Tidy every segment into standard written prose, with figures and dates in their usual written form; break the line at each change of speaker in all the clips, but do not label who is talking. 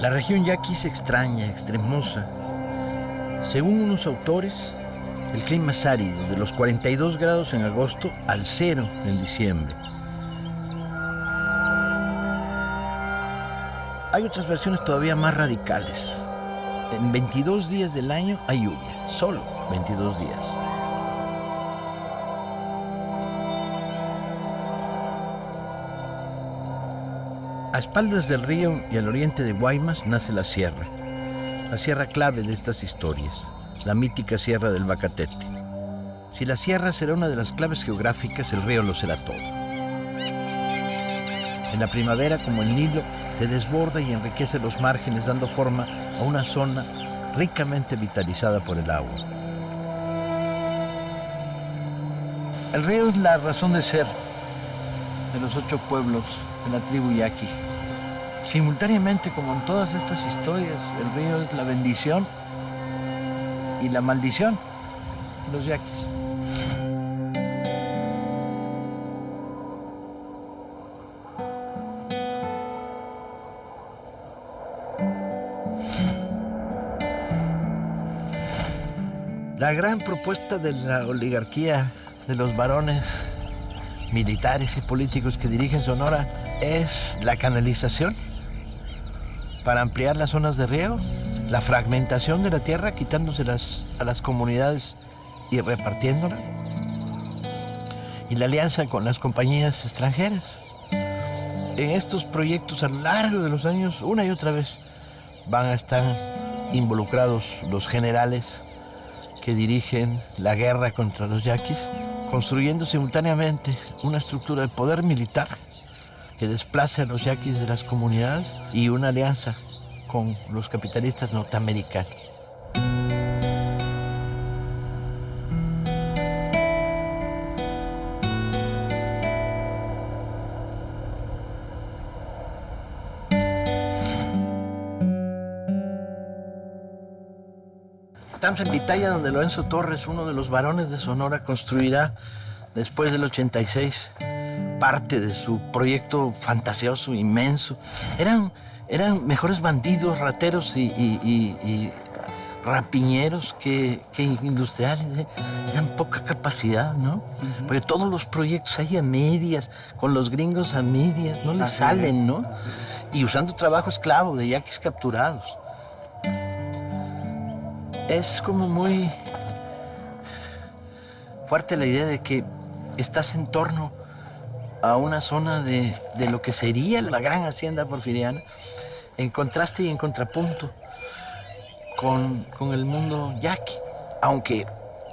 La región yaqui es extraña, extremosa. Según unos autores, el clima es árido, de los 42 grados en agosto al 0 en diciembre. Hay otras versiones todavía más radicales. En 22 días del año hay lluvia, solo 22 días. A espaldas del río y al oriente de Guaymas nace la sierra clave de estas historias, la mítica Sierra del Bacatete. Si la sierra será una de las claves geográficas, el río lo será todo. En la primavera, como el Nilo, se desborda y enriquece los márgenes, dando forma a una zona ricamente vitalizada por el agua. El río es la razón de ser de los 8 pueblos de la tribu yaqui. Simultáneamente, como en todas estas historias, el río es la bendición y la maldición de los yaquis. La gran propuesta de la oligarquía de los varones militares y políticos que dirigen Sonora es la canalización para ampliar las zonas de riego, la fragmentación de la tierra, quitándoselas a las comunidades y repartiéndola, y la alianza con las compañías extranjeras. En estos proyectos a lo largo de los años, una y otra vez, van a estar involucrados los generales que dirigen la guerra contra los yaquis, construyendo simultáneamente una estructura de poder militar que desplace a los yaquis de las comunidades y una alianza con los capitalistas norteamericanos. Estamos en Pitaya, donde Lorenzo Torres, uno de los varones de Sonora, construirá después del 86 parte de su proyecto fantasioso, inmenso. Eran mejores bandidos, rateros y rapiñeros que industriales. Eran poca capacidad, ¿no? Porque todos los proyectos ahí a medias, con los gringos a medias, no les salen, ¿no? Y usando trabajo esclavo de yaquis capturados. Es como muy fuerte la idea de que estás en torno a una zona de lo que sería la gran hacienda porfiriana, en contraste y en contrapunto con el mundo yaqui. Aunque,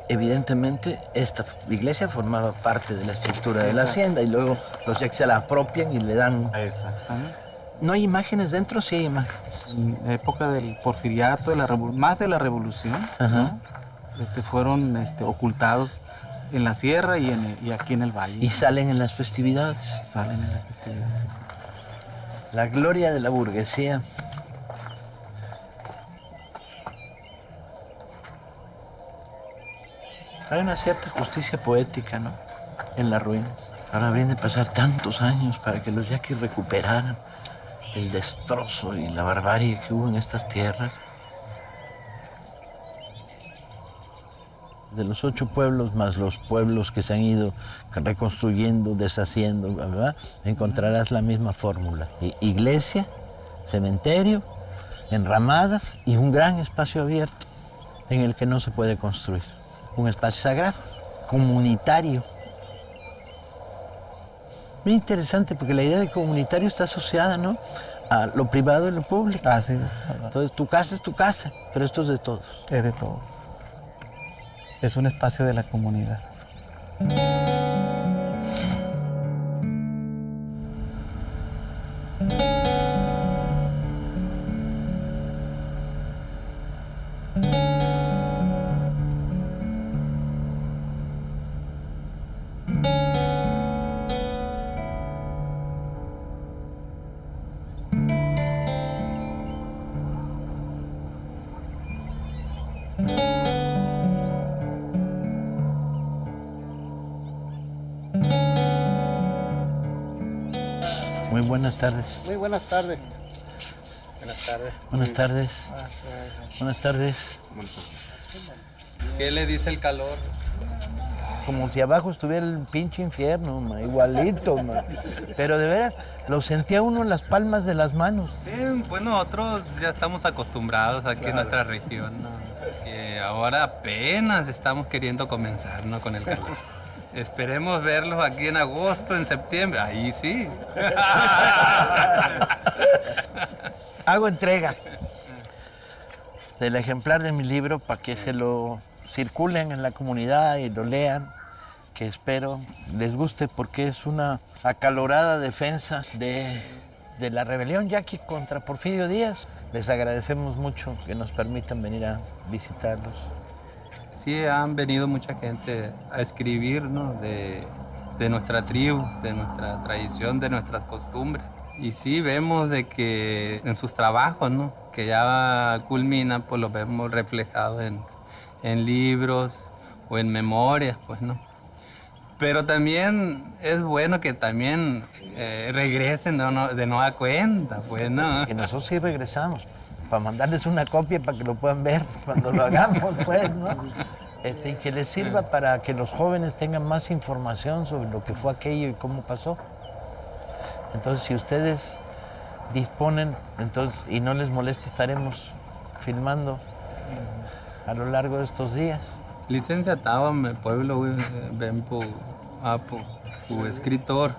evidentemente, esta iglesia formaba parte de la estructura de la hacienda y luego los yaquis se la apropian y le dan...
Exactamente.
¿No hay imágenes dentro? Sí hay imágenes.
En la época del porfiriato, más de la revolución, ¿no? Fueron ocultados en la sierra y aquí en el valle.
Y salen en las festividades.
Salen en las festividades, sí.
La gloria de la burguesía. Hay una cierta justicia poética, ¿no? En las ruinas. Ahora habrían de pasar tantos años para que los yaquis recuperaran el destrozo y la barbarie que hubo en estas tierras. De los 8 pueblos, más los pueblos que se han ido reconstruyendo, deshaciendo, ¿verdad? Encontrarás la misma fórmula. Iglesia, cementerio, enramadas y un gran espacio abierto en el que no se puede construir. Un espacio sagrado, comunitario. Muy interesante, porque la idea de comunitario está asociada, ¿no?, a lo privado y lo público.
Así es.
Entonces, tu casa es tu casa, pero esto es de todos.
Es de todos. Es un espacio de la comunidad.
Muy buenas tardes.
Muy buenas tardes. Buenas tardes.
Buenas tardes. Buenas tardes.
¿Qué le dice el calor?
Como si abajo estuviera el pinche infierno, ma, igualito, ma. Pero de veras, lo sentía uno en las palmas de las manos.
Sí, pues nosotros ya estamos acostumbrados aquí en nuestra región, ¿no? Que ahora apenas estamos queriendo comenzar, ¿no? Con el calor. Esperemos verlos aquí en agosto, en septiembre. Ahí sí.
Hago entrega del ejemplar de mi libro para que se lo circulen en la comunidad y lo lean, que espero les guste porque es una acalorada defensa de la rebelión yaqui contra Porfirio Díaz. Les agradecemos mucho que nos permitan venir a visitarlos.
Sí, han venido mucha gente a escribir, ¿no? De nuestra tribu, de nuestra tradición, de nuestras costumbres. Y sí vemos de que en sus trabajos, ¿no? Que ya culminan, pues los vemos reflejados en libros o en memorias, pues, ¿no? Pero también es bueno que también regresen de nueva cuenta, pues, ¿no?
Que nosotros sí regresamos, para mandarles una copia para que lo puedan ver cuando lo hagamos, pues, ¿no? Y que les sirva para que los jóvenes tengan más información sobre lo que fue aquello y cómo pasó. Entonces, si ustedes disponen, entonces, y no les molesta, estaremos filmando a lo largo de estos días.
Licencia Tábame, pueblo, ven por su escritor,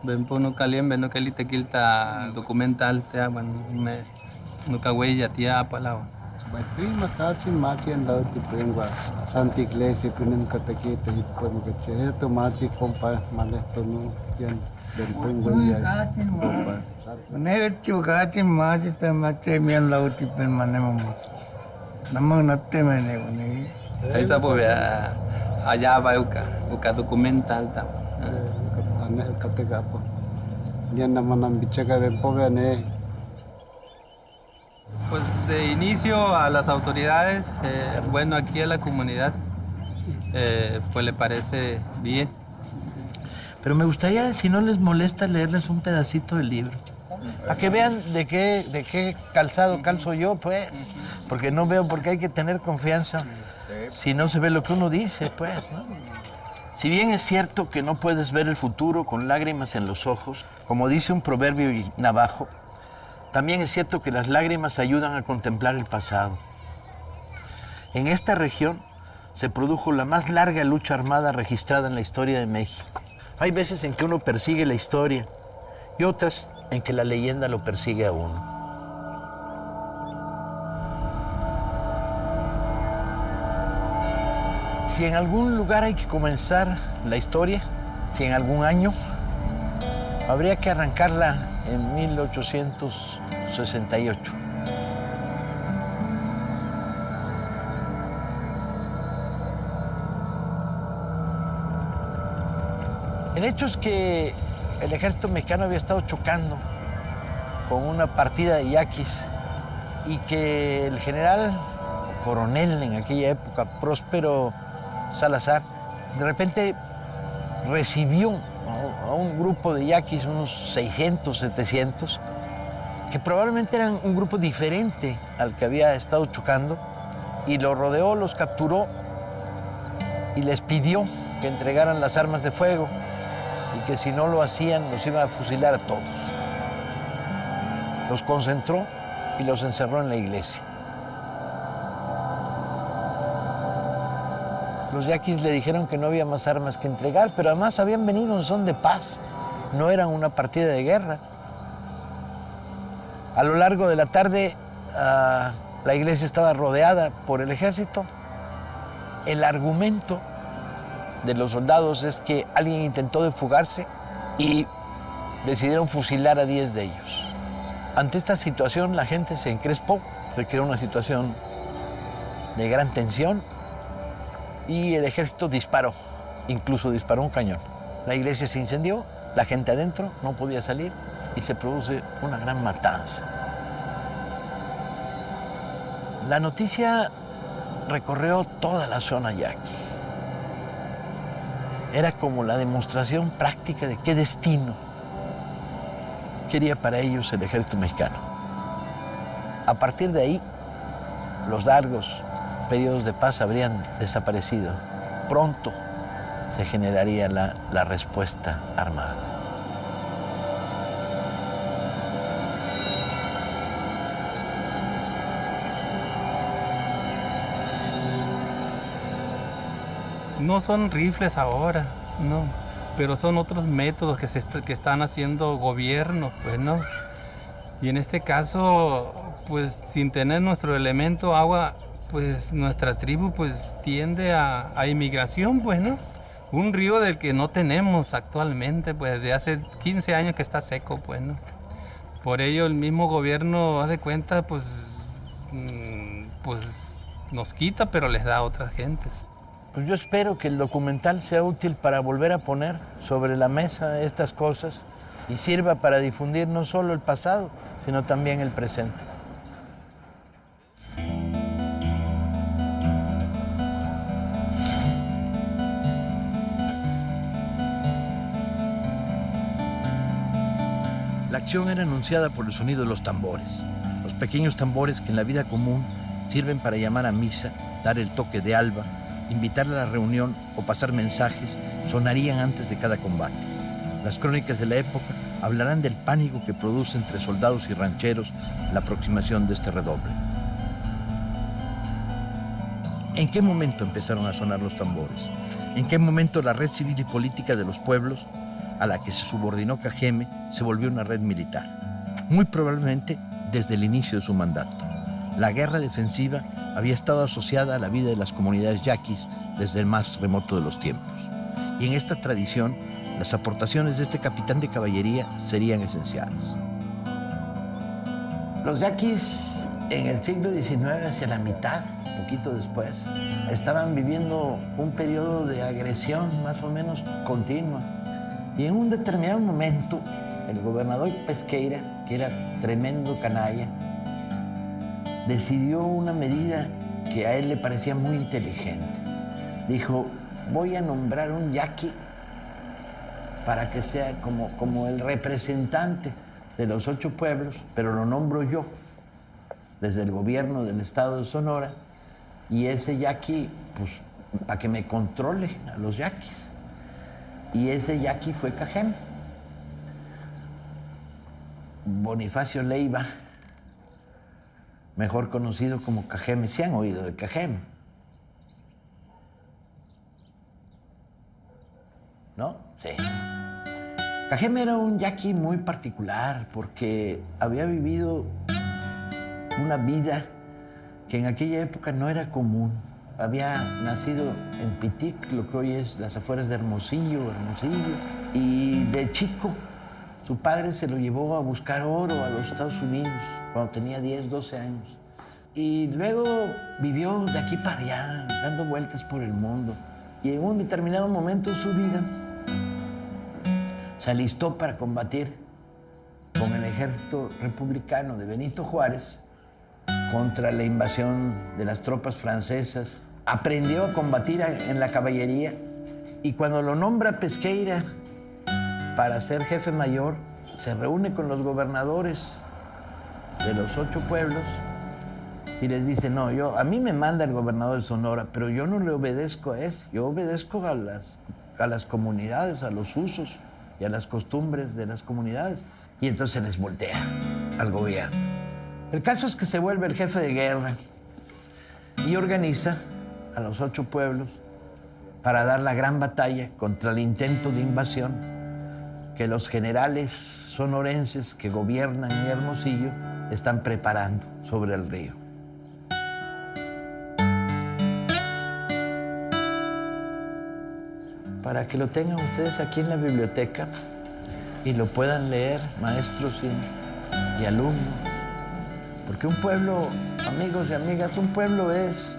ven por no caliembe, no que te quilta documental, te bueno, no cahuella, tía palabra.
Batui matachi machi en la tipengua Santa Iglesia pinen kataquita y podemos que esto machi compa malesto no tiene del pengua ya compa.
Negativo kachi machi te machi mian lauti pen manemos. Namang natte mene ni.
Ahí se puede allá va uka documental ta.
Aneh katega po. Yan naman ang bichaga ben pobre ne.
Pues de inicio a las autoridades, bueno, aquí a la comunidad, pues le parece bien.
Pero me gustaría, si no les molesta, leerles un pedacito del libro. A que vean de qué calzado calzo yo, pues. Porque no veo por qué hay que tener confianza si no se ve lo que uno dice, pues, ¿no? Si bien es cierto que no puedes ver el futuro con lágrimas en los ojos, como dice un proverbio navajo, también es cierto que las lágrimas ayudan a contemplar el pasado. En esta región se produjo la más larga lucha armada registrada en la historia de México. Hay veces en que uno persigue la historia y otras en que la leyenda lo persigue a uno. Si en algún lugar hay que comenzar la historia, si en algún año, habría que arrancarla en 1868. El hecho es que el ejército mexicano había estado chocando con una partida de yaquis y que el general, o coronel en aquella época, Próspero Salazar, de repente recibió a un grupo de yaquis, unos 600, 700, que probablemente eran un grupo diferente al que había estado chocando, y los rodeó, los capturó y les pidió que entregaran las armas de fuego y que si no lo hacían los iba a fusilar a todos. Los concentró y los encerró en la iglesia. Los yaquis le dijeron que no había más armas que entregar, pero además habían venido en son de paz. No eran una partida de guerra. A lo largo de la tarde, la iglesia estaba rodeada por el ejército. El argumento de los soldados es que alguien intentó de fugarse y decidieron fusilar a 10 de ellos. Ante esta situación, la gente se encrespó, se creó una situación de gran tensión y el ejército disparó, incluso disparó un cañón. La iglesia se incendió, la gente adentro no podía salir y se produce una gran matanza. La noticia recorrió toda la zona yaqui. Era como la demostración práctica de qué destino quería para ellos el ejército mexicano. A partir de ahí, los largos periodos de paz habrían desaparecido. Pronto se generaría la respuesta armada.
No son rifles ahora, no, pero son otros métodos que están haciendo gobiernos, pues, ¿no? Y en este caso, pues, sin tener nuestro elemento agua, pues, nuestra tribu, pues, tiende a inmigración, pues, ¿no? Un río del que no tenemos actualmente, pues, de hace 15 años que está seco, pues, ¿no? Por ello, el mismo gobierno, haz de cuenta, pues, pues, nos quita, pero les da a otras gentes.
Pues yo espero que el documental sea útil para volver a poner sobre la mesa estas cosas y sirva para difundir no solo el pasado, sino también el presente. La acción era anunciada por el sonido de los tambores, los pequeños tambores que en la vida común sirven para llamar a misa, dar el toque de alba, invitar a la reunión o pasar mensajes, sonarían antes de cada combate. Las crónicas de la época hablarán del pánico que produce entre soldados y rancheros la aproximación de este redoble. ¿En qué momento empezaron a sonar los tambores? ¿En qué momento la red civil y política de los pueblos, a la que se subordinó Cajeme, se volvió una red militar? Muy probablemente desde el inicio de su mandato. La guerra defensiva había estado asociada a la vida de las comunidades yaquis desde el más remoto de los tiempos. Y en esta tradición, las aportaciones de este capitán de caballería serían esenciales. Los yaquis en el siglo XIX, hacia la mitad, poquito después, estaban viviendo un periodo de agresión más o menos continua. Y en un determinado momento, el gobernador Pesqueira, que era tremendo canalla, decidió una medida que a él le parecía muy inteligente. Dijo, voy a nombrar un yaqui para que sea como el representante de los 8 pueblos, pero lo nombro yo, desde el gobierno del estado de Sonora, y ese yaqui, pues, para que me controle a los yaquis. Y ese yaqui fue Cajeme. Bonifacio Leiva, mejor conocido como Cajeme. ¿Sí han oído de Cajeme? ¿No? Sí. Cajeme era un yaqui muy particular porque había vivido una vida que en aquella época no era común. Había nacido en Pitic, lo que hoy es las afueras de Hermosillo, y de chico su padre se lo llevó a buscar oro a los Estados Unidos cuando tenía 10, 12 años. Y luego vivió de aquí para allá, dando vueltas por el mundo. Y en un determinado momento de su vida se alistó para combatir con el ejército republicano de Benito Juárez contra la invasión de las tropas francesas. Aprendió a combatir en la caballería y cuando lo nombra Pesqueira para ser jefe mayor, se reúne con los gobernadores de los 8 pueblos y les dice, no, a mí me manda el gobernador de Sonora, pero yo no le obedezco a él, yo obedezco a las comunidades, a los usos y a las costumbres de las comunidades. Y entonces se les voltea al gobierno. El caso es que se vuelve el jefe de guerra y organiza a los 8 pueblos para dar la gran batalla contra el intento de invasión que los generales sonorenses que gobiernan en Hermosillo están preparando sobre el río. Para que lo tengan ustedes aquí en la biblioteca y lo puedan leer, maestros y alumnos. Porque un pueblo, amigos y amigas, un pueblo es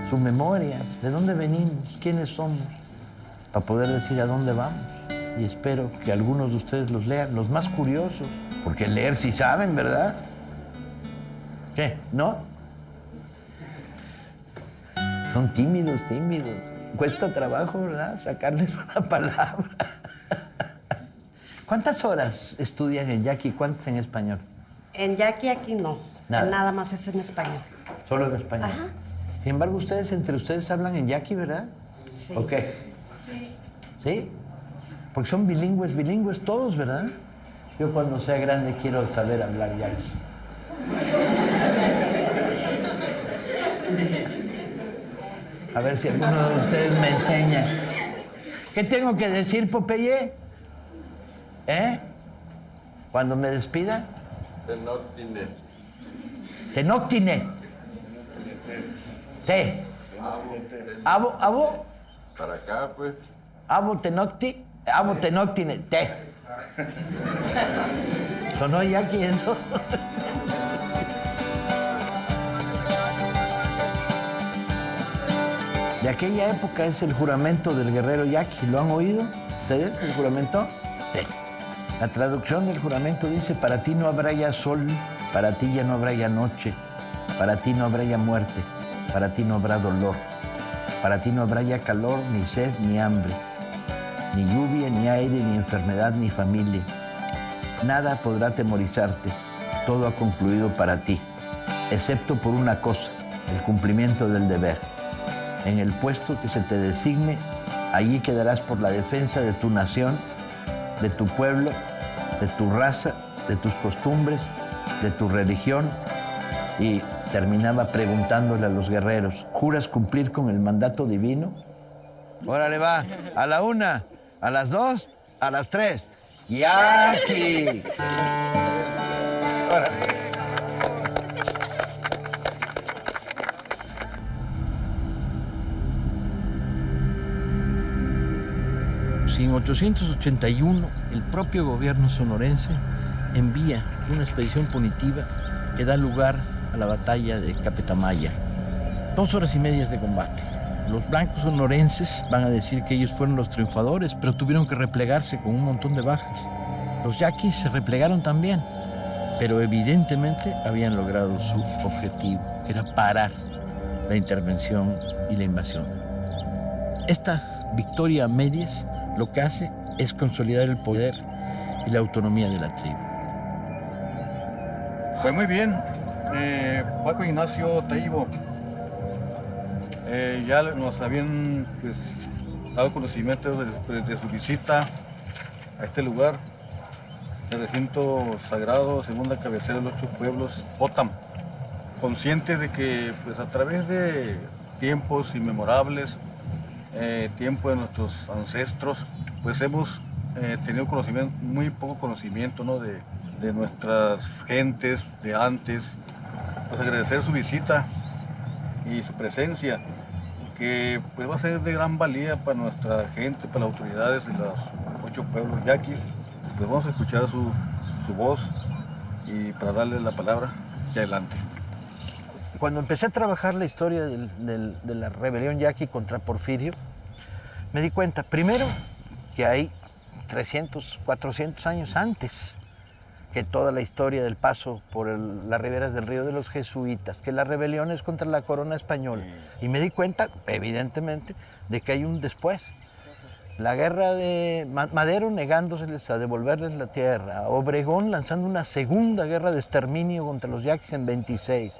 su memoria, de dónde venimos, quiénes somos, para poder decir a dónde vamos. Y espero que algunos de ustedes los lean, los más curiosos, porque leer sí saben, ¿verdad? ¿Qué? ¿No? Son tímidos. Cuesta trabajo, ¿verdad? Sacarles una palabra. ¿Cuántas horas estudian en yaqui y cuántas en español?
En yaqui aquí no.
Nada.
Nada más es en español.
Solo en español.
Ajá.
Sin embargo, ustedes, entre ustedes hablan en yaqui, ¿verdad?
Sí.
¿O qué? Sí. ¿Sí? Porque son bilingües todos, ¿verdad? Yo cuando sea grande quiero saber hablar yaqui. A ver si alguno de ustedes me enseña. ¿Qué tengo que decir, Popeye? ¿Eh? Cuando me despida.
Tenoctine.
Tenoctine. Te. Abo.
Para acá, pues.
Abo tenoctine. Te. ¿Sonó yaqui eso? De aquella época es el juramento del guerrero yaqui. ¿Lo han oído ustedes, el juramento? Sí. La traducción del juramento dice: para ti no habrá ya sol, para ti ya no habrá ya noche, para ti no habrá ya muerte, para ti no habrá dolor, para ti no habrá ya calor, ni sed, ni hambre, ni lluvia, ni aire, ni enfermedad, ni familia. Nada podrá atemorizarte, todo ha concluido para ti, excepto por una cosa, el cumplimiento del deber. En el puesto que se te designe, allí quedarás por la defensa de tu nación, de tu pueblo, de tu raza, de tus costumbres, de tu religión. Y terminaba preguntándole a los guerreros: ¿juras cumplir con el mandato divino? Órale, va. A la 1, a las 2, a las 3. ¡Yaqui! Órale. En 881, el propio gobierno sonorense envía una expedición punitiva que da lugar a la batalla de Capetamaya. 2 horas y media de combate. Los blancos sonorenses van a decir que ellos fueron los triunfadores, pero tuvieron que replegarse con un montón de bajas. Los yaquis se replegaron también, pero evidentemente habían logrado su objetivo, que era parar la intervención y la invasión. Esta victoria a medias lo que hace es consolidar el poder y la autonomía de la tribu.
Pues muy bien, Paco Ignacio Taibo, ya nos habían pues, dado conocimiento de su visita a este lugar, el recinto sagrado, segunda cabecera de los 8 pueblos, Potam, consciente de que pues, a través de tiempos inmemorables, tiempo de nuestros ancestros, pues hemos tenido conocimiento, muy poco conocimiento, ¿no? de nuestras gentes de antes. Pues agradecer su visita y su presencia, que pues va a ser de gran valía para nuestra gente, para las autoridades de los 8 pueblos yaquis. Pues vamos a escuchar su voz y para darle la palabra y adelante.
Cuando empecé a trabajar la historia de la rebelión yaqui contra Porfirio, me di cuenta, primero, que hay 300, 400 años antes que toda la historia del paso por las riberas del río de los jesuitas, que la rebelión es contra la corona española. Y me di cuenta, evidentemente, de que hay un después. La guerra de Madero negándoseles a devolverles la tierra, Obregón lanzando una segunda guerra de exterminio contra los yaquis en 26,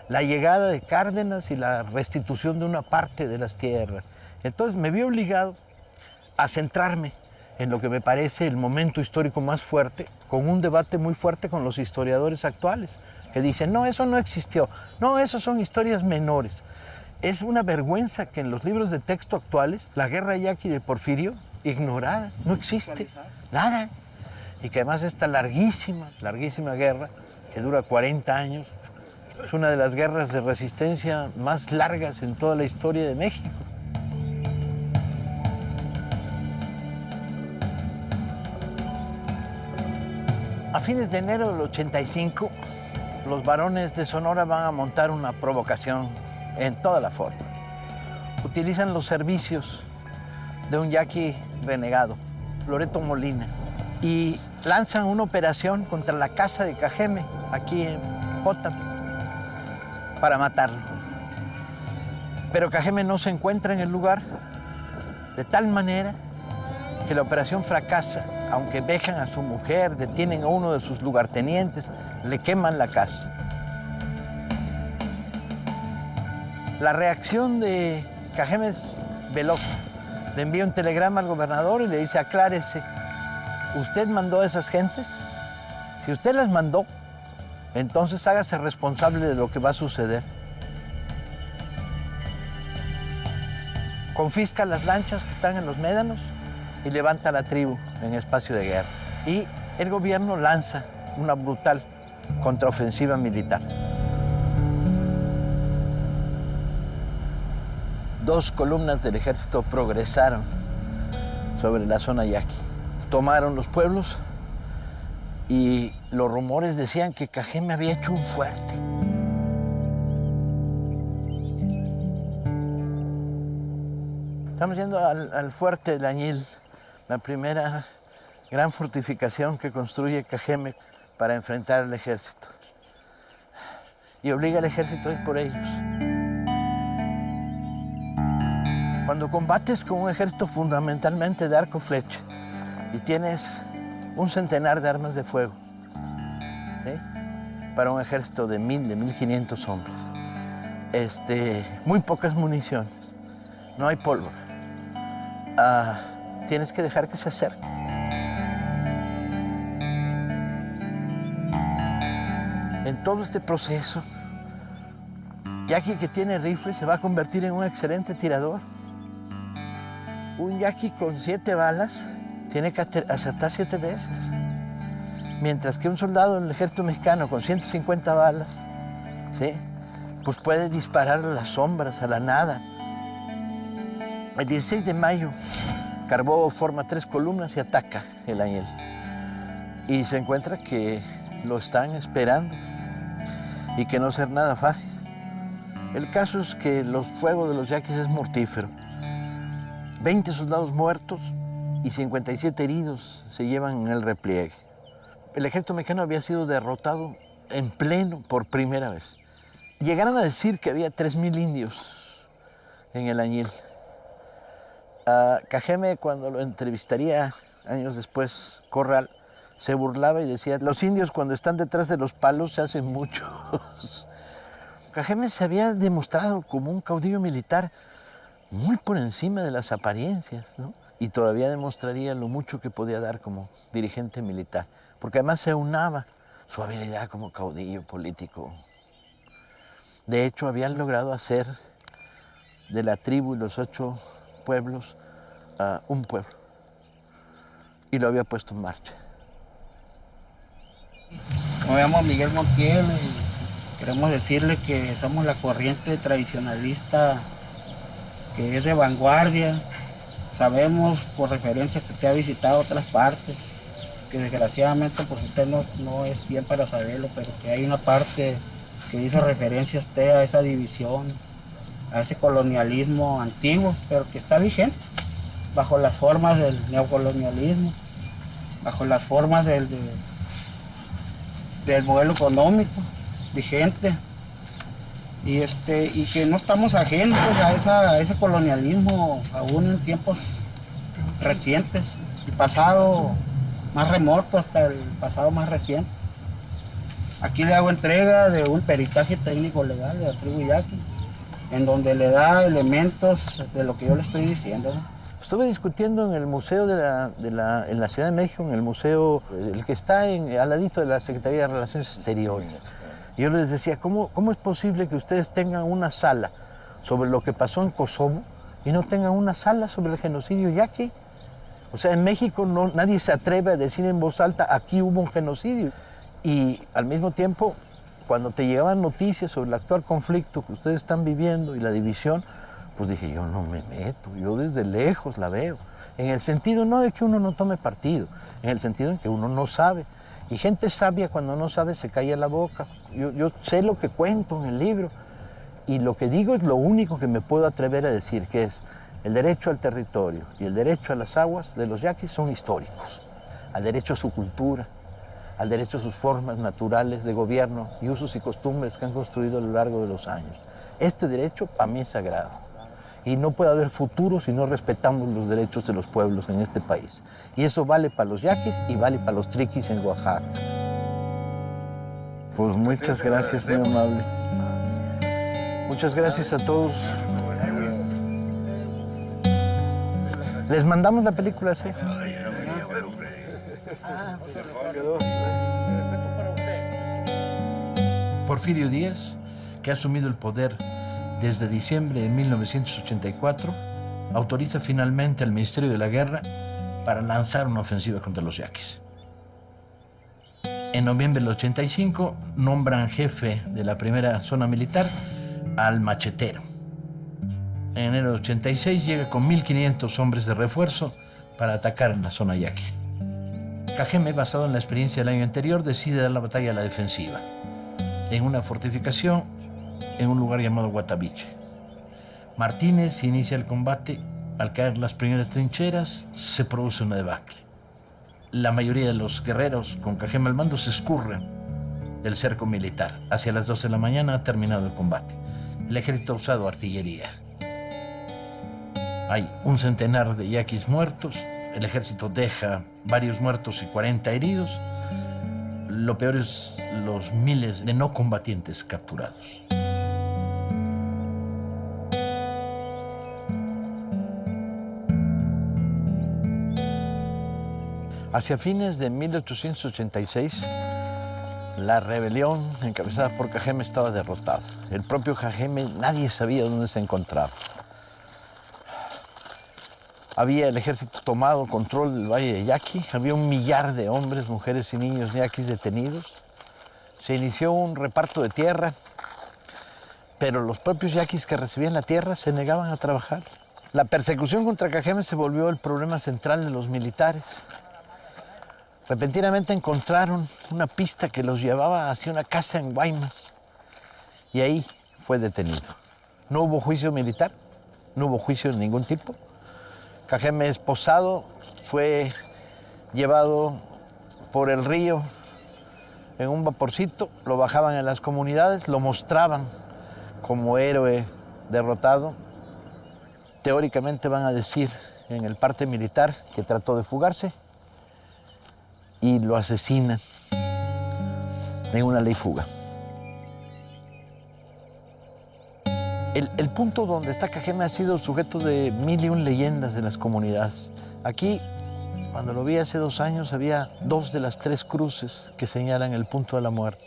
la llegada de Cárdenas y la restitución de una parte de las tierras. Entonces me vi obligado a centrarme en lo que me parece el momento histórico más fuerte, con un debate muy fuerte con los historiadores actuales, que dicen, no, eso no existió, no, eso son historias menores. Es una vergüenza que en los libros de texto actuales la guerra yaqui de Porfirio, ignorada, no existe, nada. Y que además esta larguísima guerra, que dura 40 años, es una de las guerras de resistencia más largas en toda la historia de México. A fines de enero del 85, los varones de Sonora van a montar una provocación en toda la forma. Utilizan los servicios de un yaqui renegado, Loreto Molina, y lanzan una operación contra la casa de Cajeme, aquí en Potam, para matarlo. Pero Cajeme no se encuentra en el lugar, de tal manera que la operación fracasa, aunque dejan a su mujer, detienen a uno de sus lugartenientes, le queman la casa. La reacción de Cajeme es veloz. Le envía un telegrama al gobernador y le dice, aclárese, ¿usted mandó a esas gentes? Si usted las mandó, entonces hágase responsable de lo que va a suceder. Confisca las lanchas que están en los médanos y levanta a la tribu en espacio de guerra. Y el gobierno lanza una brutal contraofensiva militar. 2 columnas del ejército progresaron sobre la zona yaqui. Tomaron los pueblos y los rumores decían que Cajeme había hecho un fuerte. Estamos yendo al fuerte del Añil, la primera gran fortificación que construye Cajeme para enfrentar al ejército. Y obliga al ejército a ir por ellos. Cuando combates con un ejército fundamentalmente de arco y flecha y tienes un centenar de armas de fuego, ¿sí? Para un ejército de 1000, de 1500 hombres, muy pocas municiones, no hay pólvora, tienes que dejar que se acerque. En todo este proceso, yaqui que tiene rifle se va a convertir en un excelente tirador. Un yaqui con 7 balas tiene que acertar 7 veces. Mientras que un soldado del ejército mexicano con 150 balas, ¿sí? Pues puede disparar a las sombras, a la nada. El 16 de mayo, Carbó forma 3 columnas y ataca el Añil. Y se encuentra que lo están esperando y que no va a ser nada fácil. El caso es que los fuegos de los yaquis es mortífero. 20 soldados muertos y 57 heridos se llevan en el repliegue. El ejército mexicano había sido derrotado en pleno por primera vez. Llegaron a decir que había 3000 indios en el Añil. Cajeme, cuando lo entrevistaría años después, Corral, se burlaba y decía, los indios cuando están detrás de los palos se hacen muchos. Cajeme se había demostrado como un caudillo militar muy por encima de las apariencias, ¿no? Y todavía demostraría lo mucho que podía dar como dirigente militar, porque además se aunaba su habilidad como caudillo político. De hecho, habían logrado hacer de la tribu y los 8 pueblos un pueblo, y lo había puesto en marcha.
Me llamo Miguel Montiel y queremos decirle que somos la corriente tradicionalista que es de vanguardia. Sabemos por referencia que usted ha visitado otras partes, que desgraciadamente pues usted no es bien para saberlo, pero que hay una parte que hizo referencia a usted a esa división, a ese colonialismo antiguo, pero que está vigente, bajo las formas del neocolonialismo, bajo las formas del modelo económico vigente. Y que no estamos ajenos pues, a ese colonialismo aún en tiempos recientes, el pasado más remoto hasta el pasado más reciente. Aquí le hago entrega de un peritaje técnico legal de la tribu yaqui, en donde le da elementos de lo que yo le estoy diciendo, ¿no?
Estuve discutiendo en el museo en la Ciudad de México, en el museo, el que está al ladito de la Secretaría de Relaciones Exteriores. Yo les decía, ¿cómo es posible que ustedes tengan una sala sobre lo que pasó en Kosovo y no tengan una sala sobre el genocidio yaqui? O sea, en México nadie se atreve a decir en voz alta, aquí hubo un genocidio. Y al mismo tiempo, cuando te llegaban noticias sobre el actual conflicto que ustedes están viviendo y la división, pues dije, yo no me meto, yo desde lejos la veo. En el sentido no de que uno no tome partido, en el sentido en que uno no sabe. Y gente sabia cuando no sabe se calla la boca. Yo sé lo que cuento en el libro y lo que digo es lo único que me puedo atrever a decir, que es el derecho al territorio y el derecho a las aguas de los yaquis son históricos. Al derecho a su cultura, al derecho a sus formas naturales de gobierno y usos y costumbres que han construido a lo largo de los años. Este derecho para mí es sagrado. Y no puede haber futuro si no respetamos los derechos de los pueblos en este país. Y eso vale para los yaquis y vale para los triquis en Oaxaca. Pues muchas gracias, muy amable. Muchas Muchas gracias a todos. Les mandamos la película, sí. Porfirio Díaz, que ha asumido el poder desde diciembre de 1984, autoriza finalmente al Ministerio de la Guerra para lanzar una ofensiva contra los yaquis. En noviembre del 85 nombran jefe de la primera zona militar al machetero. En enero del 86 llega con 1.500 hombres de refuerzo para atacar en la zona yaqui. Cajeme, basado en la experiencia del año anterior, decide dar la batalla a la defensiva en una fortificación en un lugar llamado Guatabiche. Martínez inicia el combate. Al caer las primeras trincheras, se produce una debacle. La mayoría de los guerreros con Cajeme al mando se escurren del cerco militar. Hacia las 12 de la mañana ha terminado el combate. El ejército ha usado artillería. Hay un centenar de yaquis muertos. El ejército deja varios muertos y 40 heridos. Lo peor es los miles de no combatientes capturados. Hacia fines de 1886, la rebelión encabezada por Cajeme estaba derrotada. El propio Cajeme, nadie sabía dónde se encontraba. Había el ejército tomado control del Valle de Yaqui, había 1 millar de hombres, mujeres y niños yaquis detenidos. Se inició un reparto de tierra, pero los propios yaquis que recibían la tierra se negaban a trabajar. La persecución contra Cajeme se volvió el problema central de los militares. Repentinamente encontraron una pista que los llevaba hacia una casa en Guaymas y ahí fue detenido. No hubo juicio militar, no hubo juicio de ningún tipo. Cajeme esposado fue llevado por el río en un vaporcito, lo bajaban en las comunidades, lo mostraban como héroe derrotado. Teóricamente van a decir en el parte militar que trató de fugarse y lo asesinan en una ley fuga. El punto donde está Cajeme ha sido sujeto de 1001 leyendas de las comunidades. Aquí, cuando lo vi hace 2 años, había 2 de las 3 cruces que señalan el punto de la muerte.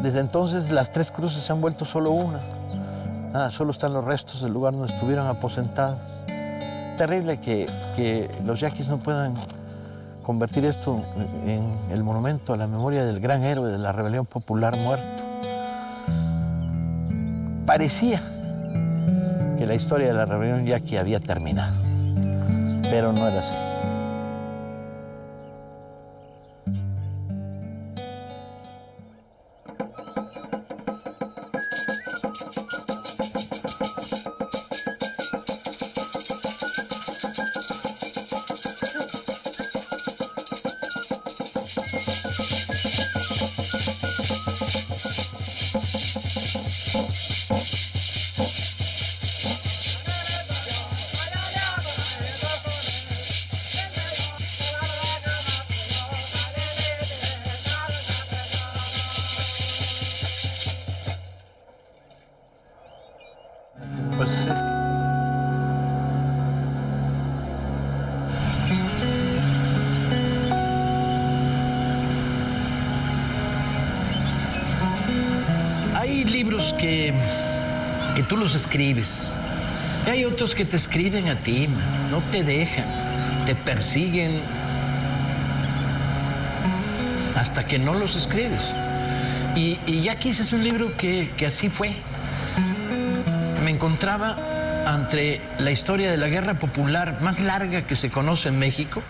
Desde entonces, las 3 cruces se han vuelto solo una. Solo están los restos del lugar donde estuvieron aposentadas. Es terrible que los yaquis no puedan convertir esto en el monumento a la memoria del gran héroe de la rebelión popular muerto. Parecía que la historia de la rebelión yaqui había terminado, pero no era así. Pues es que... Hay libros que tú los escribes. Y hay otros que te escriben a ti, no te dejan, te persiguen hasta que no los escribes. Y Yaquis es un libro que así fue. Me encontraba ante la historia de la guerra popular más larga que se conoce en México,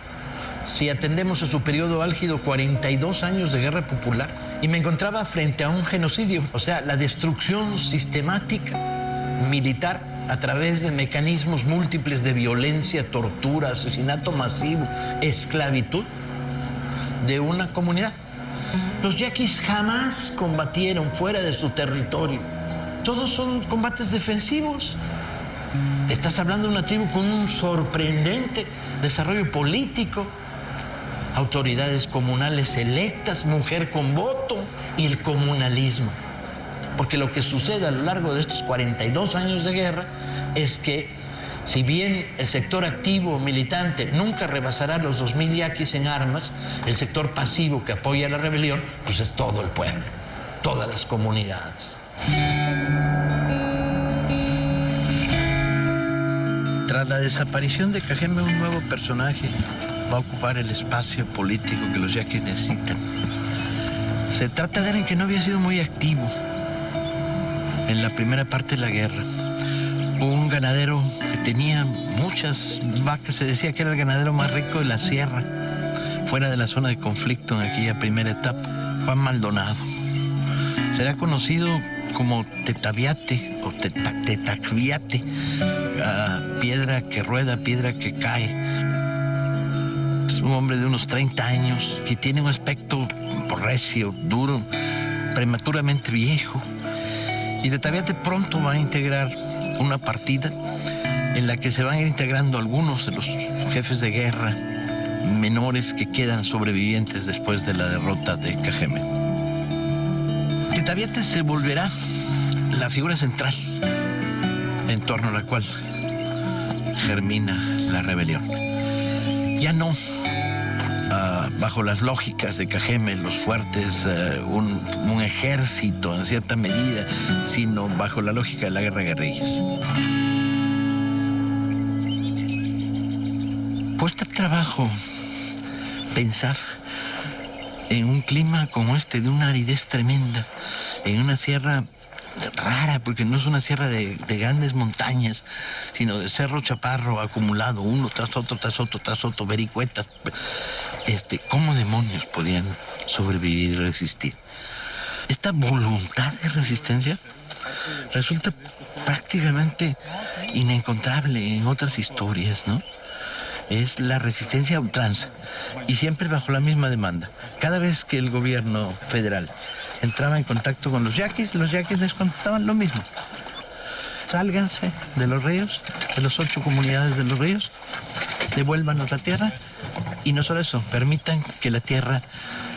si atendemos a su periodo álgido, 42 años de guerra popular, y me encontraba frente a un genocidio, o sea, la destrucción sistemática militar a través de mecanismos múltiples de violencia, tortura, asesinato masivo, esclavitud de una comunidad. Los yaquis jamás combatieron fuera de su territorio. Todos son combates defensivos. Estás hablando de una tribu con un sorprendente desarrollo político, autoridades comunales electas, mujer con voto y el comunalismo. Porque lo que sucede a lo largo de estos 42 años de guerra es que, si bien el sector activo militante nunca rebasará los 2000 yaquis en armas, el sector pasivo que apoya la rebelión, pues es todo el pueblo, todas las comunidades. Tras la desaparición de Cajeme, un nuevo personaje va a ocupar el espacio político que los yaquis necesitan. Se trata de alguien que no había sido muy activo en la primera parte de la guerra. Un ganadero que tenía muchas vacas, se decía que era el ganadero más rico de la sierra, fuera de la zona de conflicto en aquella primera etapa. Juan Maldonado. Será conocido como Tetaviate o Tetacviate, piedra que rueda, piedra que cae. Es un hombre de unos 30 años que tiene un aspecto recio, duro, prematuramente viejo. Y Tetaviate pronto va a integrar una partida en la que se van a ir integrando algunos de los jefes de guerra menores que quedan sobrevivientes después de la derrota de Cajeme. Tetaviate se volverá la figura central en torno a la cual germina la rebelión. Ya no bajo las lógicas de Cajeme, los fuertes, un ejército en cierta medida, sino bajo la lógica de la guerra de guerrillas. Cuesta trabajo pensar en un clima como este, de una aridez tremenda, en una sierra rara, porque no es una sierra de grandes montañas, sino de cerro chaparro acumulado, uno tras otro, tras otro, tras otro, vericuetas. ¿Cómo demonios podían sobrevivir y resistir? Esta voluntad de resistencia resulta prácticamente inencontrable en otras historias, ¿no? Es la resistencia a ultranza, y siempre bajo la misma demanda. Cada vez que el gobierno federal entraba en contacto con los yaquis les contestaban lo mismo. Sálganse de los ríos, de las 8 comunidades de los ríos, devuélvanos la tierra, y no solo eso, permitan que la tierra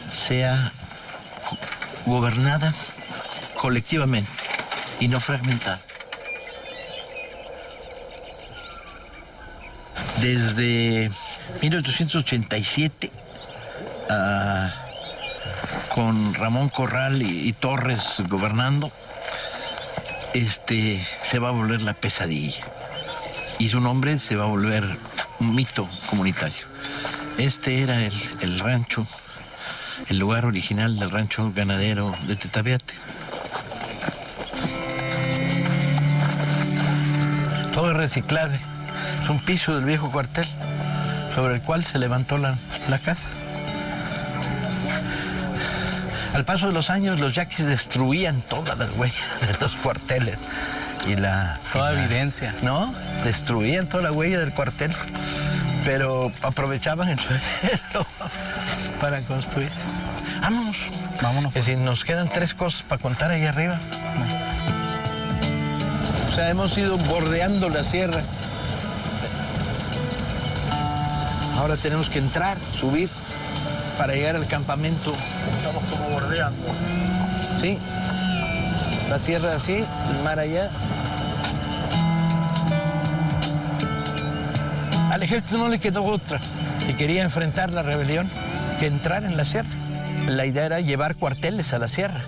sea gobernada colectivamente y no fragmentada. Desde 1887, con Ramón Corral y Torres gobernando, se va a volver la pesadilla. Y su nombre se va a volver un mito comunitario. Este era el rancho, el lugar original del rancho ganadero de Tetaviate. Todo es reciclable. Es un piso del viejo cuartel sobre el cual se levantó la casa. Al paso de los años, los yaquis destruían todas las huellas de los cuarteles. Toda
evidencia.
¿No? Destruían toda la huella del cuartel, pero aprovechaban el suelo para construir. Vámonos. Vámonos. Es decir, nos quedan 3 cosas para contar ahí arriba. O sea, hemos ido bordeando la sierra. Ahora tenemos que entrar, subir, para llegar al campamento.
Estamos como bordeando.
Sí. La sierra así, el mar allá. Al ejército no le quedó otra, si quería enfrentar la rebelión, que entrar en la sierra. La idea era llevar cuarteles a la sierra,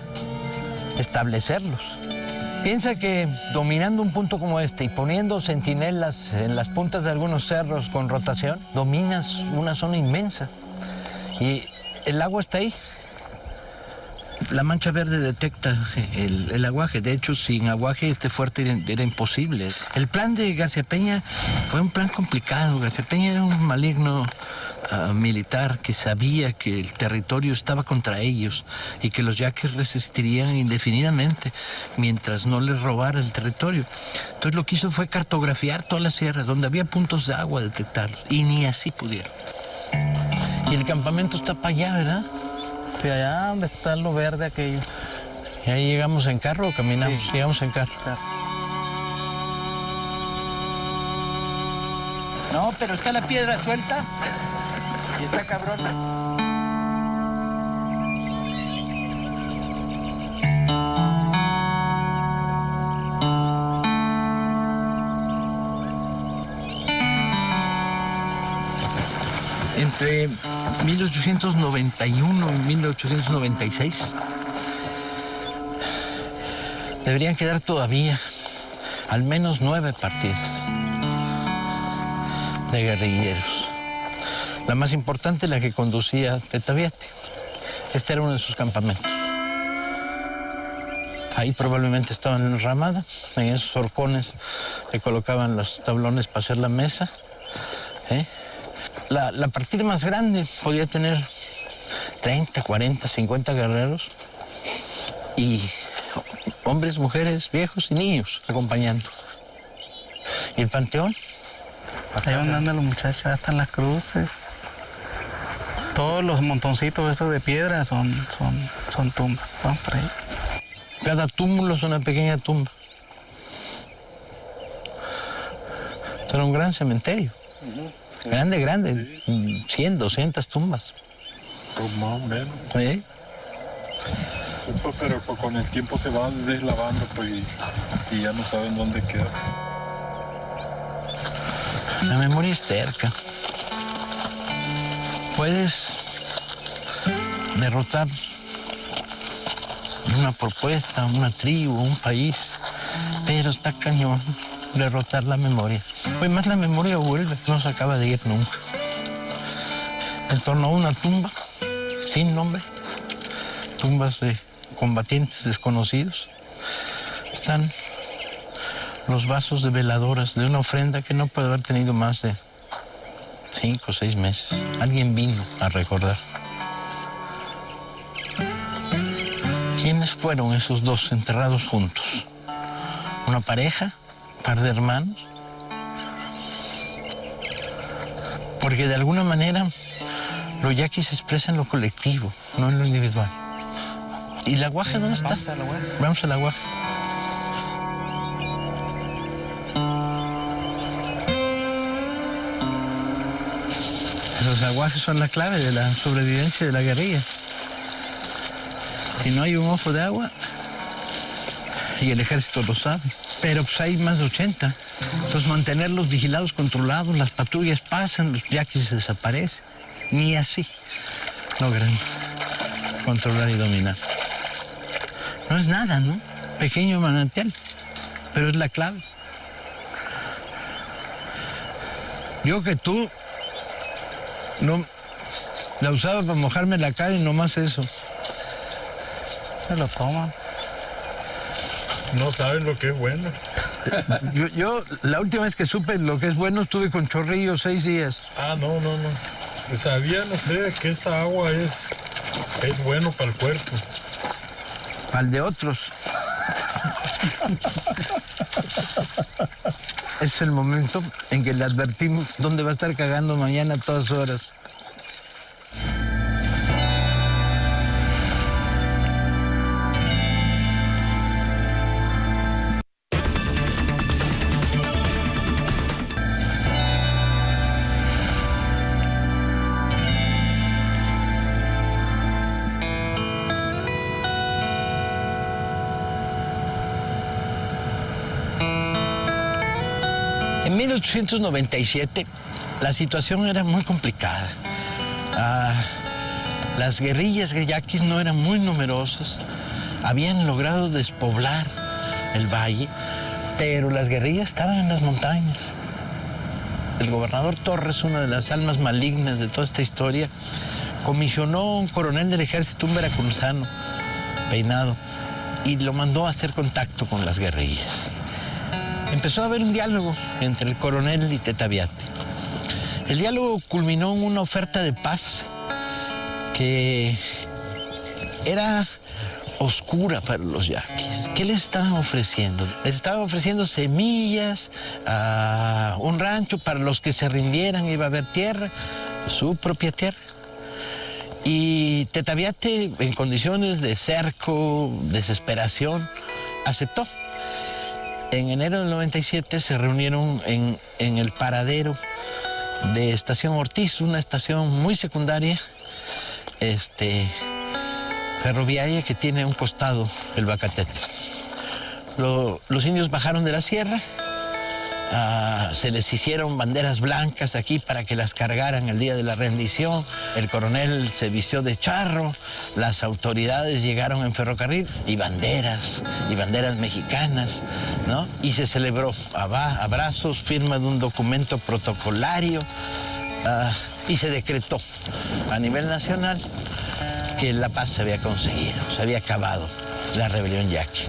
establecerlos. Piensa que dominando un punto como este y poniendo centinelas en las puntas de algunos cerros con rotación, dominas una zona inmensa. Y el agua está ahí. La mancha verde detecta el aguaje. De hecho, sin aguaje este fuerte era imposible. El plan de García Peña fue un plan complicado. García Peña era un maligno militar que sabía que el territorio estaba contra ellos y que los yaquis resistirían indefinidamente mientras no les robara el territorio. Entonces lo que hizo fue cartografiar toda la sierra, donde había puntos de agua, detectarlos, y ni así pudieron. Y el campamento está para allá, ¿verdad?
Sí, allá donde está lo verde aquello.
¿Y ahí llegamos en carro o caminamos? Sí. Llegamos en carro. No, pero está la piedra suelta y está cabrona. Entre 1891 y 1896 deberían quedar todavía al menos 9 partidas de guerrilleros. La más importante, la que conducía Tetaviate. Este era uno de sus campamentos. Ahí probablemente estaban en Ramada, en esos horcones que colocaban los tablones para hacer la mesa. La partida más grande podía tener 30, 40, 50 guerreros y hombres, mujeres, viejos y niños acompañando. ¿Y el panteón?
Ahí van dando los muchachos, hasta en las cruces. Todos los montoncitos esos de piedra son tumbas. Vamos por ahí.
Cada túmulo es una pequeña tumba. Era un gran cementerio. Grande, grande. 100, 200 tumbas.
Pues más o menos.
¿Sí?
Pero con el tiempo se va deslavando pues, y ya no saben dónde queda.
La memoria es terca. Puedes derrotar una propuesta, una tribu, un país, pero está cañón derrotar la memoria. Pues más la memoria vuelve, no se acaba de ir nunca. En torno a una tumba sin nombre, tumbas de combatientes desconocidos, están los vasos de veladoras de una ofrenda que no puede haber tenido más de 5 o 6 meses. Alguien vino a recordar. ¿Quiénes fueron esos dos enterrados juntos? ¿Una pareja? ¿Un par de hermanos? Porque de alguna manera los yaquis expresan lo colectivo, no en lo individual. ¿Y la guaje dónde está?
Vamos a la guaje.
Vamos a la guaje. Los aguajes son la clave de la sobrevivencia de la guerrilla. Si no hay un ojo de agua, y el ejército lo sabe, pero pues hay más de 80. Entonces mantenerlos vigilados, controlados, las patrullas pasan, los yaquis se desaparecen. Ni así logran controlar y dominar. No es nada, ¿no? Pequeño manantial, pero es la clave. Yo que tú no la usaba para mojarme la cara y nomás eso.
Se lo toman.
No saben lo que es bueno.
Yo la última vez que supe lo que es bueno estuve con Chorrillo 6 días.
Ah, no. ¿Sabían ustedes que esta agua es bueno para el cuerpo?
Al de otros. Es el momento en que le advertimos dónde va a estar cagando mañana a todas horas. En 1897 la situación era muy complicada. Las guerrillas yaquis no eran muy numerosas, habían logrado despoblar el valle, pero las guerrillas estaban en las montañas. El gobernador Torres, una de las almas malignas de toda esta historia, comisionó a un coronel del ejército, un veracruzano, Peinado, y lo mandó a hacer contacto con las guerrillas. Empezó a haber un diálogo entre el coronel y Tetaviate. El diálogo culminó en una oferta de paz que era oscura para los yaquis. ¿Qué les estaban ofreciendo? Les estaban ofreciendo semillas, un rancho para los que se rindieran, iba a haber tierra, su propia tierra. Y Tetaviate, en condiciones de cerco, desesperación, aceptó. En enero del 97 se reunieron en el paradero de Estación Ortiz, una estación muy secundaria, ferroviaria que tiene a un costado el Bacatete. Los indios bajaron de la sierra, Se les hicieron banderas blancas aquí para que las cargaran el día de la rendición. El coronel se vistió de charro, las autoridades llegaron en ferrocarril y banderas mexicanas, ¿no? Y se celebró abrazos, firma de un documento protocolario y se decretó a nivel nacional que la paz se había conseguido, se había acabado la rebelión yaqui.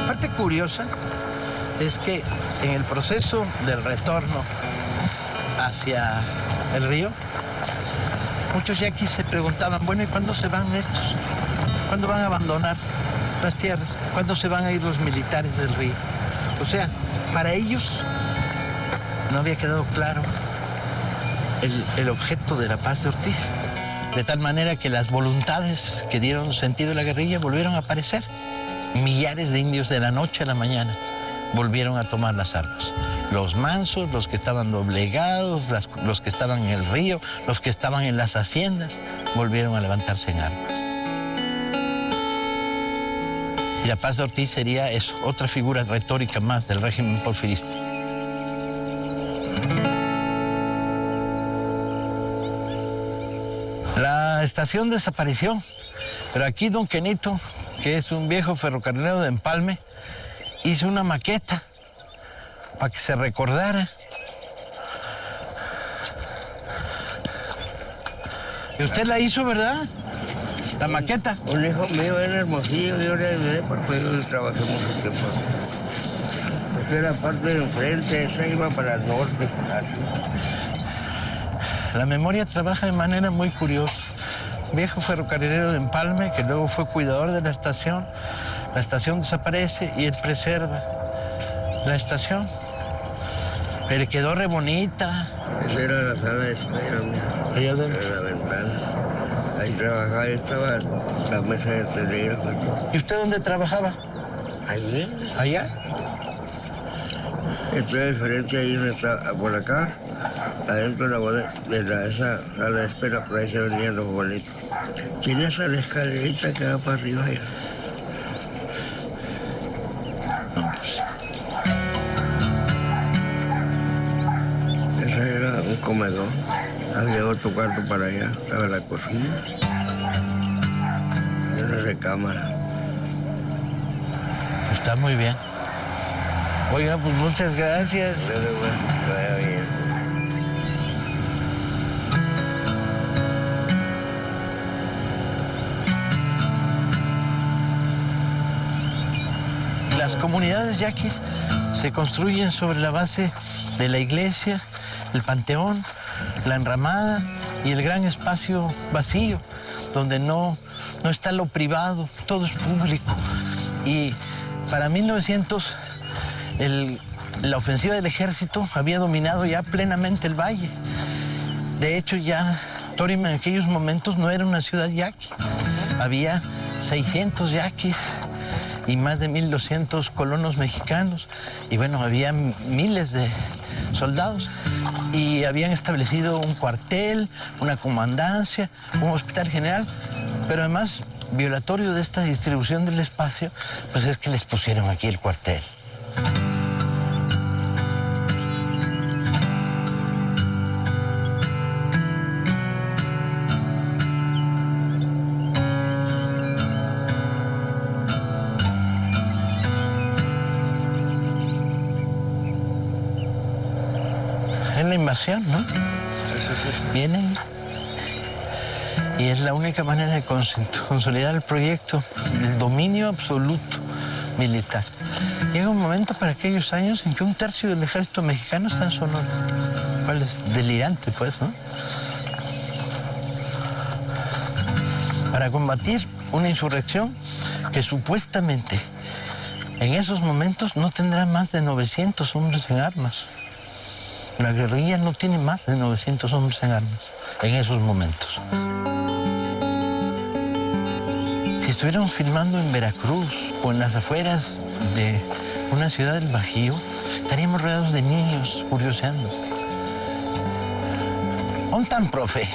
Parte curiosa es que en el proceso del retorno hacia el río, muchos yaquis se preguntaban, bueno, ¿y cuándo se van estos? ¿Cuándo van a abandonar las tierras? ¿Cuándo se van a ir los militares del río? O sea, para ellos no había quedado claro el objeto de la paz de Ortiz. De tal manera que las voluntades que dieron sentido a la guerrilla volvieron a aparecer. Millares de indios de la noche a la mañana volvieron a tomar las armas. Los mansos, los que estaban doblegados, los que estaban en el río, los que estaban en las haciendas, volvieron a levantarse en armas. Y la paz de Ortiz sería eso, otra figura retórica más del régimen porfirista. La estación desapareció, pero aquí don Kenito, que es un viejo ferrocarrilero de empalme, hizo una maqueta para que se recordara. ¿Y usted la hizo, verdad? ¿La maqueta?
Un hijo mío en Hermosillo, yo le ayudé porque yo trabajé mucho tiempo. Porque era parte de enfrente, esa iba para el norte, así.
La memoria trabaja de manera muy curiosa. Viejo ferrocarrilero de empalme que luego fue cuidador de la estación desaparece y él preserva la estación. Pero quedó re bonita.
Esa era la sala de espera, mira.
Allá adentro.
Era la ventana. Ahí trabajaba, ahí estaba la mesa de telégrafo.
¿Y usted dónde trabajaba?
Allí.
¿Allá?
Estoy de frente ahí, por acá. Adentro de esa sala de espera, por ahí se venían los bolitos. Tiene esa escalerita que va para arriba allá. Ese era un comedor. Había otro cuarto para allá, estaba la cocina. Y una recámara.
Está muy bien. Oiga, pues muchas gracias.
Vaya bien.
Las comunidades yaquis se construyen sobre la base de la iglesia, el panteón, la enramada y el gran espacio vacío, donde no está lo privado, todo es público. Y para 1900, la ofensiva del ejército había dominado ya plenamente el valle. De hecho, ya Tórima en aquellos momentos no era una ciudad yaqui. Había 600 yaquis y más de 1,200 colonos mexicanos. Y bueno, había miles de soldados. Y habían establecido un cuartel, una comandancia, un hospital general. Pero además, violatorio de esta distribución del espacio, pues es que les pusieron aquí el cuartel. Es la invasión, ¿no? Vienen y es la única manera de consolidar el proyecto, el dominio absoluto militar. Llega un momento para aquellos años en que 1/3 del ejército mexicano está en Sonora, cual es delirante, pues, ¿no? Para combatir una insurrección que supuestamente en esos momentos no tendrá más de 900 hombres en armas. La guerrilla no tiene más de 900 hombres en armas en esos momentos. Si estuviéramos filmando en Veracruz o en las afueras de una ciudad del Bajío, estaríamos rodeados de niños curioseando. ¿Dónde están, profe?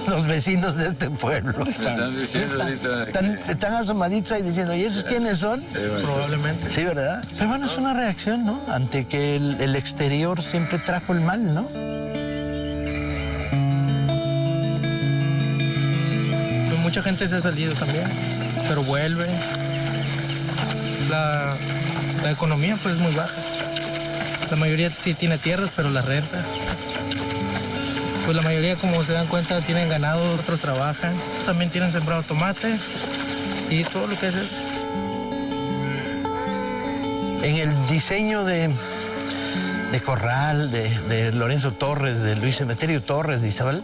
los vecinos de este pueblo.
Están diciendo ahorita
Están asomaditos ahí diciendo, ¿y esos quiénes son?
Probablemente.
Sí, ¿verdad? Pero bueno, es una reacción, ¿no? Ante que el exterior siempre trajo el mal, ¿no?
Pues mucha gente se ha salido también, pero vuelve. La economía pues es muy baja. La mayoría sí tiene tierras, pero las renta. Pues la mayoría, como se dan cuenta, tienen ganado, otros trabajan. También tienen sembrado tomate y todo lo que es eso.
En el diseño de Corral, de Lorenzo Torres, de Luis Emeterio Torres, de Isabel,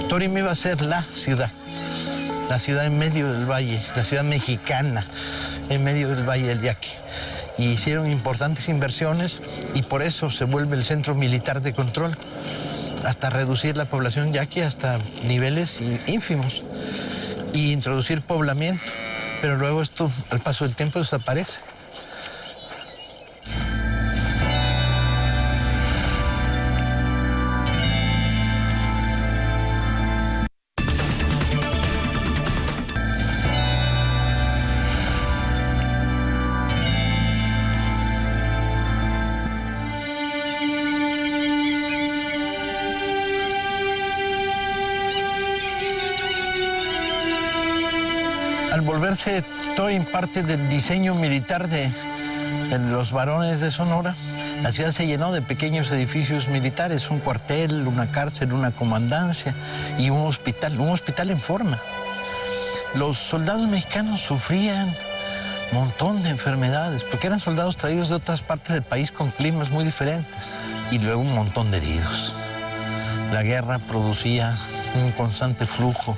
Torime iba a ser la ciudad en medio del valle, la ciudad mexicana en medio del Valle del Yaqui. Y hicieron importantes inversiones y por eso se vuelve el centro militar de control, hasta reducir la población yaqui hasta niveles ínfimos y introducir poblamiento. Pero luego esto, al paso del tiempo, desaparece. Al volverse todo en parte del diseño militar de los varones de Sonora, la ciudad se llenó de pequeños edificios militares, un cuartel, una cárcel, una comandancia y un hospital en forma. Los soldados mexicanos sufrían un montón de enfermedades, porque eran soldados traídos de otras partes del país con climas muy diferentes. Y luego un montón de heridos. La guerra producía un constante flujo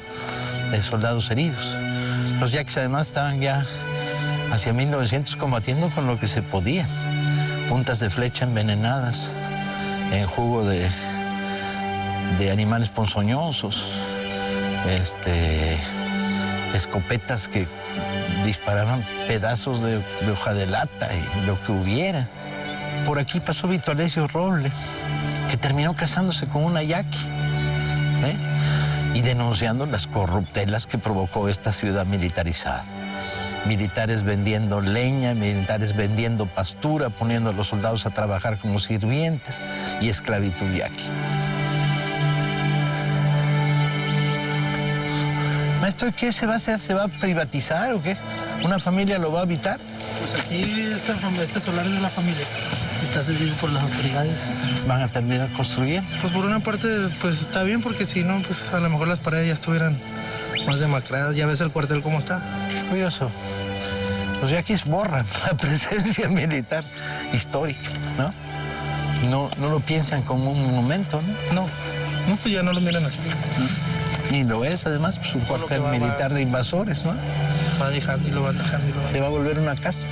de soldados heridos. Los yaquis además estaban ya hacia 1900 combatiendo con lo que se podía. Puntas de flecha envenenadas en jugo de animales ponzoñosos, escopetas que disparaban pedazos de hoja de lata y lo que hubiera. Por aquí pasó Vito Alessio Roble, que terminó casándose con una yaqui, y denunciando las corruptelas que provocó esta ciudad militarizada. Militares vendiendo leña, militares vendiendo pastura, poniendo a los soldados a trabajar como sirvientes y esclavitud yaqui. Maestro, ¿qué se va a hacer? ¿Se va a privatizar o qué? ¿Una familia lo va a habitar?
Pues aquí este solar es de la familia. Está servido por las autoridades.
¿Van a terminar construyendo?
Pues por una parte, pues está bien, porque si no, pues a lo mejor las paredes ya estuvieran más demacradas. Ya ves el cuartel cómo está.
Curioso. Los yaquis borran la presencia militar histórica, ¿no? No lo piensan como un monumento, ¿no?
No, pues ya no lo miran así.
Ni lo es, además, pues un cuartel militar de invasores, ¿no?
Va dejando y lo van dejando y lo van.
Se va a volver una casa.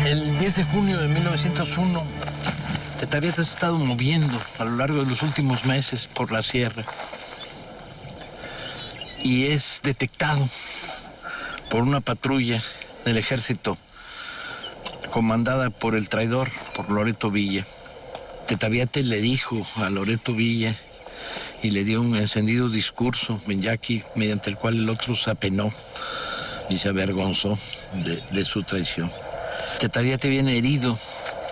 El 10 de junio de 1901, Tetaviata se ha estado moviendo a lo largo de los últimos meses por la sierra y es detectado por una patrulla del ejército comandada por el traidor, por Loreto Villa. Tetaviata le dijo a Loreto Villa y le dio un encendido discurso en yaqui, mediante el cual el otro se apenó y se avergonzó de su traición. Tetaviata viene herido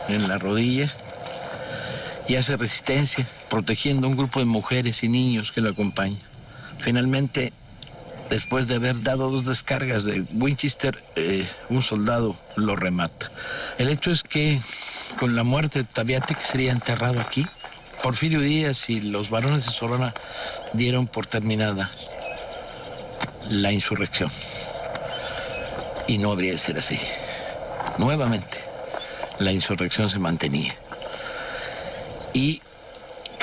en la rodilla y hace resistencia, protegiendo a un grupo de mujeres y niños que lo acompañan. Finalmente, después de haber dado 2 descargas de Winchester, un soldado lo remata. El hecho es que con la muerte de Tetaviata, que sería enterrado aquí, Porfirio Díaz y los varones de Sonora dieron por terminada la insurrección. Y no habría de ser así. Nuevamente, la insurrección se mantenía. Y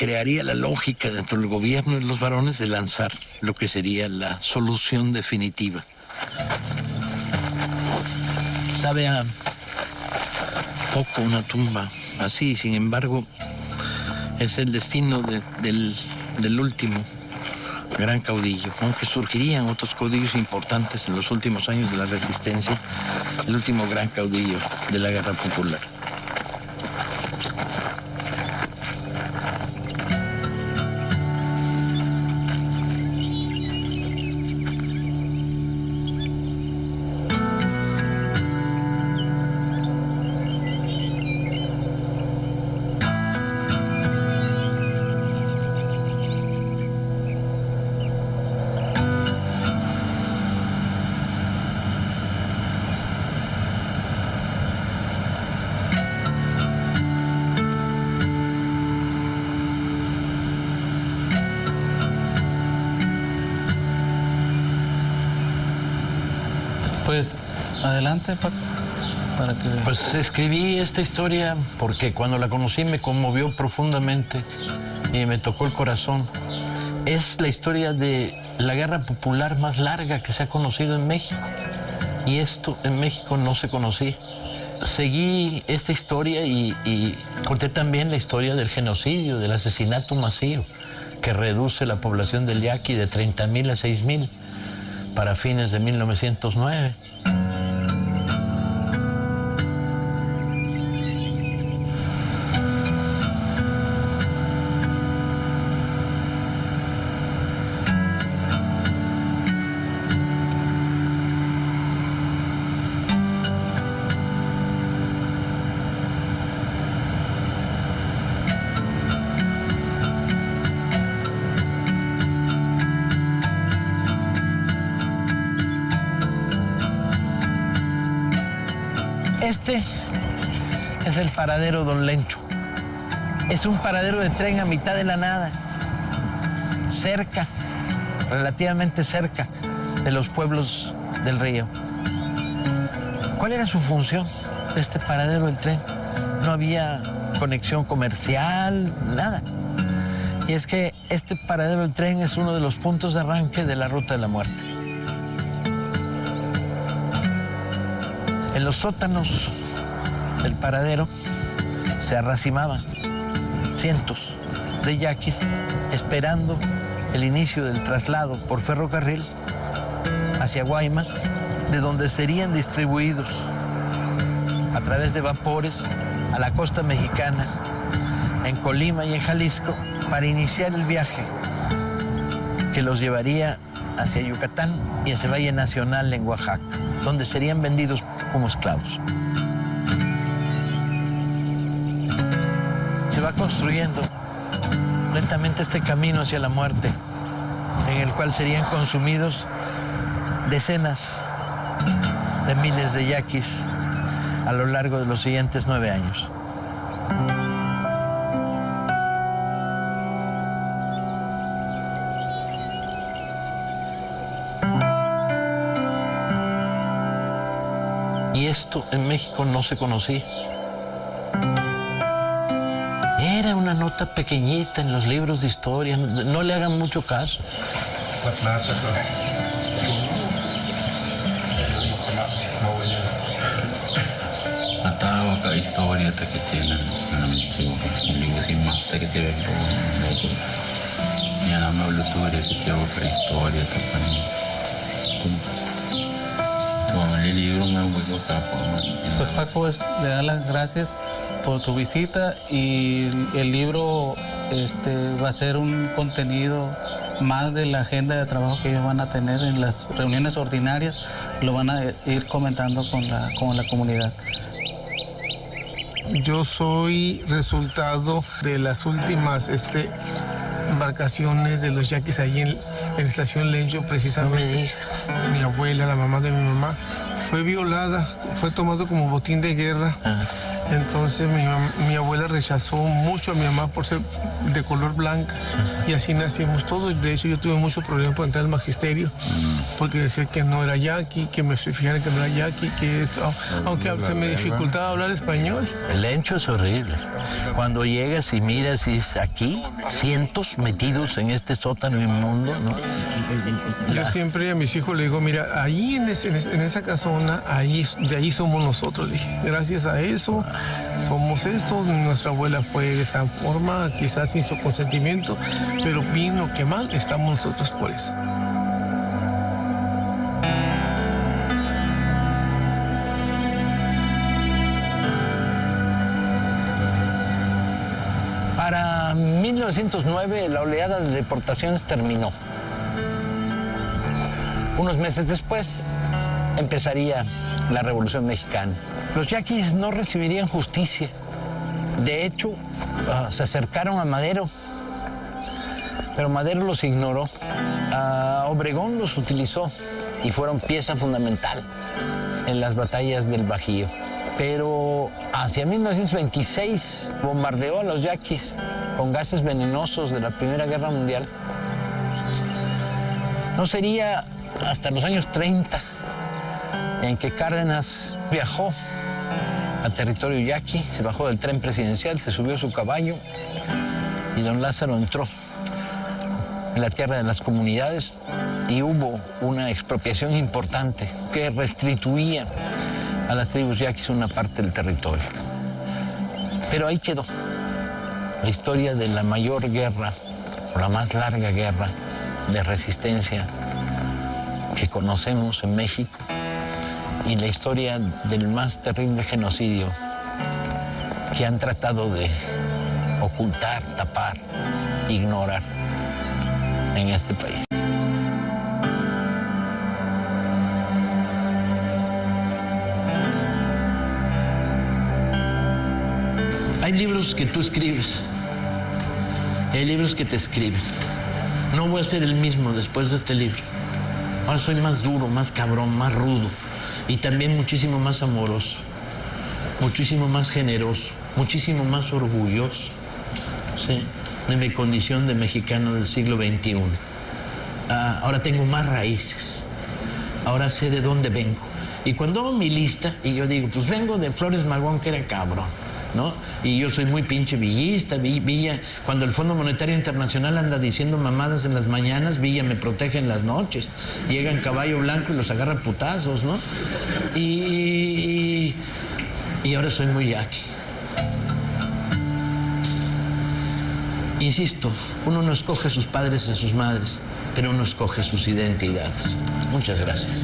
crearía la lógica dentro del gobierno de los varones de lanzar lo que sería la solución definitiva. Sabe a poco una tumba así, sin embargo, es el destino del último gran caudillo, aunque surgirían otros caudillos importantes en los últimos años de la resistencia, el último gran caudillo de la guerra popular.
Pues adelante, Paco, para que...
Pues escribí esta historia porque cuando la conocí me conmovió profundamente y me tocó el corazón. Es la historia de la guerra popular más larga que se ha conocido en México. Y esto en México no se conocía. Seguí esta historia y conté también la historia del genocidio, del asesinato masivo que reduce la población del Yaqui de 30,000 a 6,000 para fines de 1909. Este es el paradero Don Lencho. Es un paradero de tren a mitad de la nada, cerca, relativamente cerca de los pueblos del río. ¿Cuál era su función de este paradero del tren? No había conexión comercial, nada. Y es que este paradero del tren es uno de los puntos de arranque de la Ruta de la Muerte. En los sótanos del paradero se arracimaban cientos de yaquis esperando el inicio del traslado por ferrocarril hacia Guaymas, de donde serían distribuidos a través de vapores a la costa mexicana, en Colima y en Jalisco, para iniciar el viaje que los llevaría hacia Yucatán y hacia Valle Nacional en Oaxaca, donde serían vendidos como esclavos. Se va construyendo lentamente este camino hacia la muerte, en el cual serían consumidos decenas de miles de yaquis a lo largo de los siguientes 9 años. Y esto en México no se conocía. Era una nota pequeñita en los libros de historia, no le hagan mucho caso.
Ataba ka historia ta kitena libro sin más ta que ver ya no me hablo tú de que te otra historia ta
Pues Paco, le da las gracias por tu visita y el libro va a ser un contenido más de la agenda de trabajo que ellos van a tener en las reuniones ordinarias, lo van a ir comentando con la comunidad.
Yo soy resultado de las últimas embarcaciones de los yaquis ahí en la estación Lencho, precisamente. Mi abuela, la mamá de mi mamá, fue violada, fue tomado como botín de guerra. Entonces mi abuela rechazó mucho a mi mamá por ser de color blanca y así nacimos todos. De hecho, yo tuve muchos problemas para entrar al magisterio, porque decía que no era yaqui, que me fijaran que no era yaqui, que esto, aunque se me dificultaba hablar español.
El Lencho es horrible. Cuando llegas y miras y dices, aquí, cientos metidos en este sótano inmundo, ¿no?
Yo siempre a mis hijos les digo, mira, ahí en esa casona, de ahí somos nosotros. Dije, gracias a eso somos estos. Nuestra abuela fue de esta forma, quizás sin su consentimiento, pero bien o que mal, estamos nosotros por eso.
Para 1909 la oleada de deportaciones terminó. Unos meses después empezaría la Revolución Mexicana. Los yaquis no recibirían justicia. De hecho, se acercaron a Madero, pero Madero los ignoró. Obregón los utilizó y fueron pieza fundamental en las batallas del Bajío. Pero hacia 1926 bombardeó a los yaquis con gases venenosos de la Primera Guerra Mundial. No sería hasta los años 30 en que Cárdenas viajó a territorio yaqui, se bajó del tren presidencial, se subió a su caballo y don Lázaro entró en la tierra de las comunidades y hubo una expropiación importante que restituía a las tribus yaquis una parte del territorio. Pero ahí quedó la historia de la mayor guerra, o la más larga guerra de resistencia que conocemos en México y la historia del más terrible genocidio que han tratado de ocultar, tapar, ignorar en este país. Hay libros que tú escribes, hay libros que te escriben. No voy a ser el mismo después de este libro. Ahora soy más duro, más cabrón, más rudo y también muchísimo más amoroso, muchísimo más generoso, muchísimo más orgulloso, ¿sí?, de mi condición de mexicano del siglo XXI. Ahora tengo más raíces, ahora sé de dónde vengo. Y cuando hago mi lista y yo digo, pues vengo de Flores Magón, que era cabrón, ¿no? Y yo soy muy pinche villista, Villa, cuando el Fondo Monetario Internacional anda diciendo mamadas en las mañanas, Villa me protege en las noches. Llega en caballo blanco y los agarra putazos, ¿no? Y ahora soy muy yaqui. Insisto, uno no escoge a sus padres y a sus madres, pero uno escoge sus identidades. Muchas gracias.